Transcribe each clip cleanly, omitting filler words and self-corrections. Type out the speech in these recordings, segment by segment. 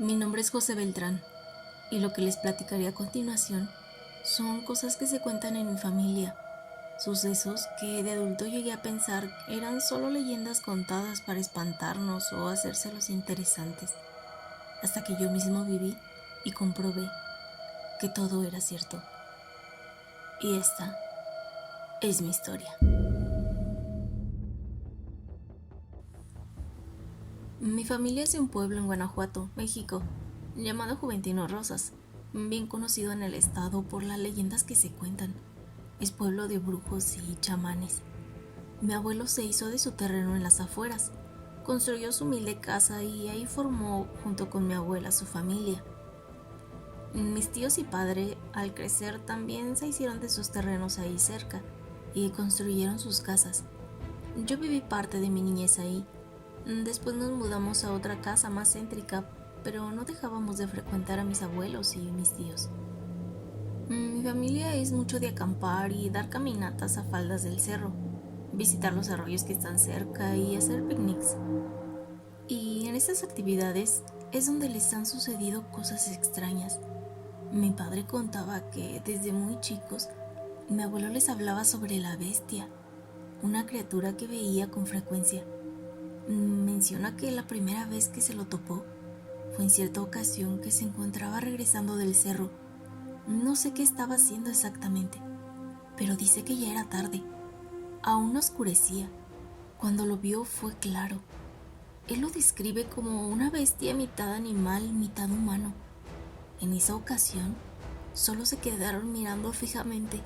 Mi nombre es José Beltrán y lo que les platicaré a continuación son cosas que se cuentan en mi familia, sucesos que de adulto llegué a pensar eran solo leyendas contadas para espantarnos o hacérselos interesantes, hasta que yo mismo viví y comprobé que todo era cierto. Y esta es mi historia. Mi familia es de un pueblo en Guanajuato, México, llamado Juventino Rosas, bien conocido en el estado por las leyendas que se cuentan. Es pueblo de brujos y chamanes. Mi abuelo se hizo de su terreno en las afueras, construyó su humilde casa y ahí formó, junto con mi abuela, su familia. Mis tíos y padre, al crecer, también se hicieron de sus terrenos ahí cerca y construyeron sus casas. Yo viví parte de mi niñez ahí. Después nos mudamos a otra casa más céntrica, pero no dejábamos de frecuentar a mis abuelos y mis tíos. Mi familia es mucho de acampar y dar caminatas a faldas del cerro, visitar los arroyos que están cerca y hacer picnics. Y en estas actividades es donde les han sucedido cosas extrañas. Mi padre contaba que desde muy chicos mi abuelo les hablaba sobre la bestia, una criatura que veía con frecuencia. Menciona que la primera vez que se lo topó fue en cierta ocasión que se encontraba regresando del cerro. No sé qué estaba haciendo exactamente, pero dice que ya era tarde. Aún no oscurecía. Cuando lo vio fue claro. Él lo describe como una bestia mitad animal, mitad humano. En esa ocasión, solo se quedaron mirando fijamente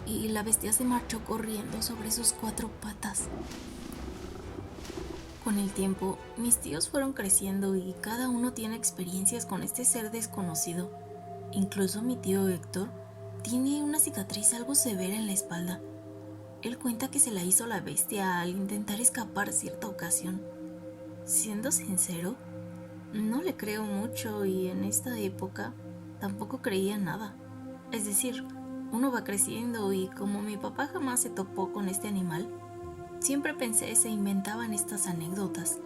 y la bestia se marchó corriendo sobre sus 4 patas. Con el tiempo, mis tíos fueron creciendo y cada uno tiene experiencias con este ser desconocido. Incluso mi tío Héctor tiene una cicatriz algo severa en la espalda. Él cuenta que se la hizo la bestia al intentar escapar cierta ocasión. Siendo sincero, no le creo mucho y en esta época tampoco creía en nada. Es decir, uno va creciendo y como mi papá jamás se topó con este animal, siempre pensé se inventaban estas anécdotas.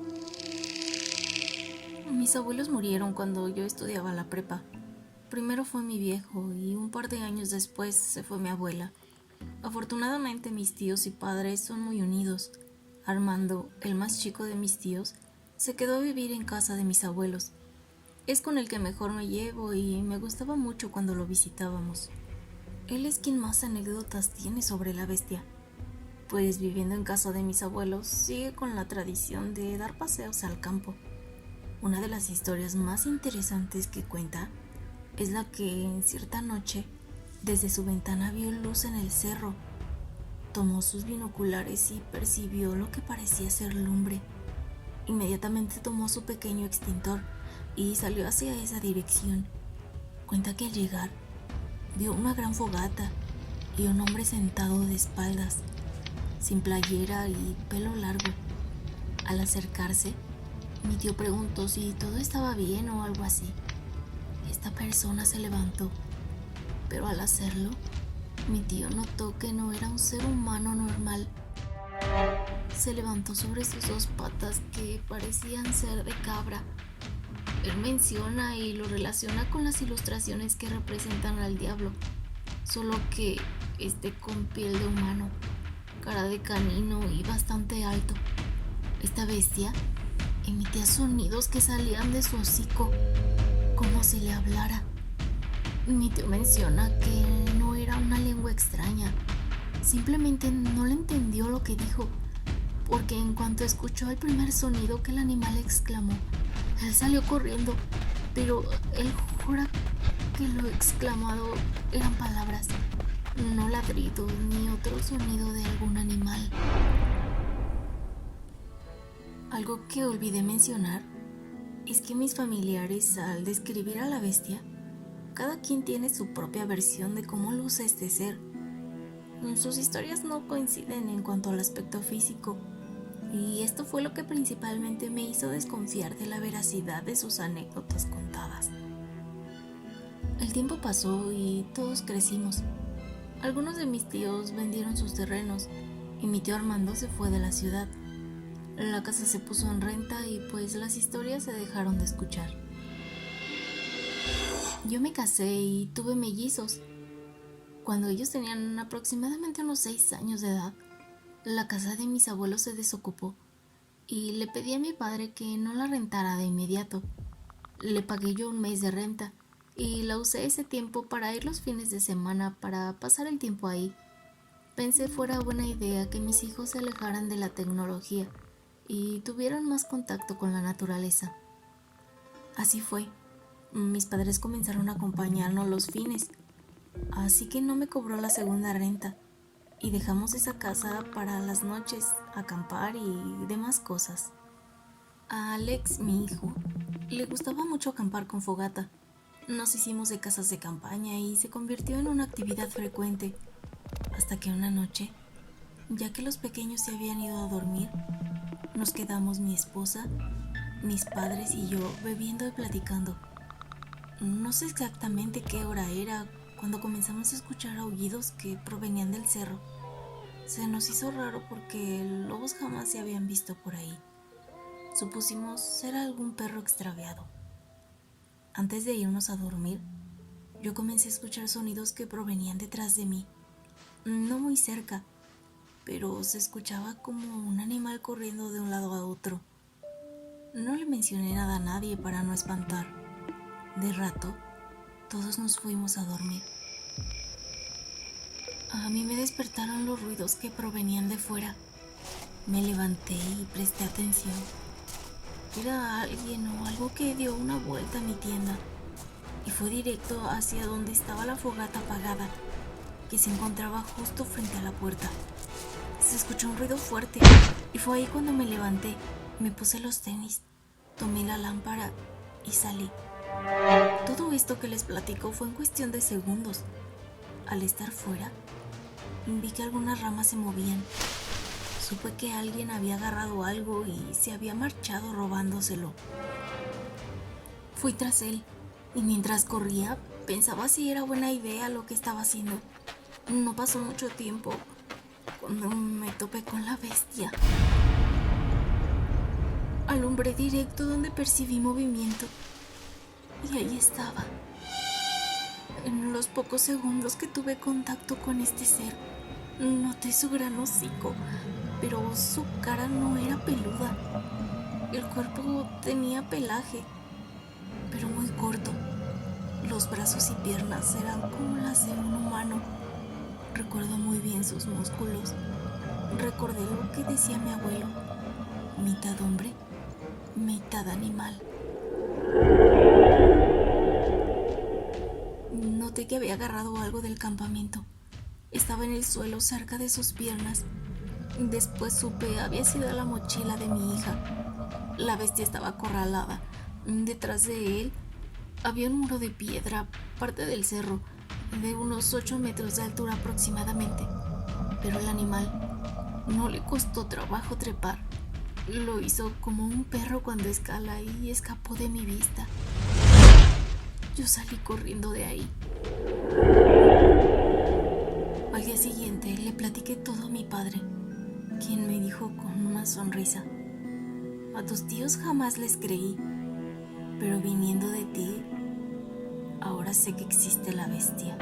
Mis abuelos murieron cuando yo estudiaba la prepa. Primero fue mi viejo y un par de años después se fue mi abuela. Afortunadamente mis tíos y padres son muy unidos. Armando, el más chico de mis tíos, se quedó a vivir en casa de mis abuelos. Es con el que mejor me llevo y me gustaba mucho cuando lo visitábamos. Él es quien más anécdotas tiene sobre la bestia, pues viviendo en casa de mis abuelos sigue con la tradición de dar paseos al campo. Una de las historias más interesantes que cuenta es la que en cierta noche, desde su ventana vio luz en el cerro. Tomó sus binoculares y percibió lo que parecía ser lumbre. Inmediatamente tomó su pequeño extintor y salió hacia esa dirección. Cuenta que al llegar, vio una gran fogata y un hombre sentado de espaldas, sin playera y pelo largo. Al acercarse, mi tío preguntó si todo estaba bien o algo así. Esta persona se levantó, pero al hacerlo, mi tío notó que no era un ser humano normal. Se levantó sobre sus 2 patas que parecían ser de cabra. Él menciona y lo relaciona con las ilustraciones que representan al diablo, solo que con piel de humano, cara de canino y bastante alto. Esta bestia emitía sonidos que salían de su hocico, como si le hablara. Mi tío menciona que no era una lengua extraña, simplemente no le entendió lo que dijo, porque en cuanto escuchó el primer sonido que el animal exclamó, él salió corriendo, pero él jura que lo exclamado eran palabras, no ladridos ni otro sonido de algún animal. Algo que olvidé mencionar es que mis familiares, al describir a la bestia, cada quien tiene su propia versión de cómo luce este ser. Sus historias no coinciden en cuanto al aspecto físico, y esto fue lo que principalmente me hizo desconfiar de la veracidad de sus anécdotas contadas. El tiempo pasó y todos crecimos. Algunos de mis tíos vendieron sus terrenos y mi tío Armando se fue de la ciudad. La casa se puso en renta y pues las historias se dejaron de escuchar. Yo me casé y tuve mellizos. Cuando ellos tenían aproximadamente unos 6 años de edad, la casa de mis abuelos se desocupó y le pedí a mi padre que no la rentara de inmediato. Le pagué yo un mes de renta y la usé ese tiempo para ir los fines de semana para pasar el tiempo ahí. Pensé fuera buena idea que mis hijos se alejaran de la tecnología y tuvieran más contacto con la naturaleza. Así fue. Mis padres comenzaron a acompañarnos los fines, así que no me cobró la segunda renta y dejamos esa casa para las noches, acampar y demás cosas. A Alex, mi hijo, le gustaba mucho acampar con fogata. Nos hicimos de casas de campaña y se convirtió en una actividad frecuente, hasta que una noche, ya que los pequeños se habían ido a dormir, nos quedamos mi esposa, mis padres y yo bebiendo y platicando. No sé exactamente qué hora era cuando comenzamos a escuchar aullidos que provenían del cerro. Se nos hizo raro porque lobos jamás se habían visto por ahí. Supusimos ser algún perro extraviado. Antes de irnos a dormir, yo comencé a escuchar sonidos que provenían detrás de mí. No muy cerca, pero se escuchaba como un animal corriendo de un lado a otro. No le mencioné nada a nadie para no espantar. De rato, todos nos fuimos a dormir. A mí me despertaron los ruidos que provenían de fuera. Me levanté y presté atención. Era alguien o algo que dio una vuelta a mi tienda y fue directo hacia donde estaba la fogata apagada, que se encontraba justo frente a la puerta. Se escuchó un ruido fuerte y fue ahí cuando me levanté, me puse los tenis, tomé la lámpara y salí. Todo esto que les platico fue en cuestión de segundos. Al estar fuera, vi que algunas ramas se movían. Supe que alguien había agarrado algo y se había marchado robándoselo. Fui tras él y mientras corría pensaba si era buena idea lo que estaba haciendo. No pasó mucho tiempo cuando me topé con la bestia. Alumbré directo donde percibí movimiento y ahí estaba. En los pocos segundos que tuve contacto con este ser, noté su gran hocico, pero su cara no era peluda. El cuerpo tenía pelaje, pero muy corto. Los brazos y piernas eran como las de un humano. Recuerdo muy bien sus músculos. Recordé lo que decía mi abuelo: mitad hombre, mitad animal. Noté que había agarrado algo del campamento. Estaba en el suelo cerca de sus piernas. Después supe había sido la mochila de mi hija. La bestia estaba acorralada. Detrás de él había un muro de piedra, parte del cerro, de unos 8 metros de altura aproximadamente. Pero el animal no le costó trabajo trepar. Lo hizo como un perro cuando escala y escapó de mi vista. Yo salí corriendo de ahí. Al día siguiente le platiqué todo a mi padre, quien me dijo con una sonrisa: a tus tíos jamás les creí, pero viniendo de ti, ahora sé que existe la bestia.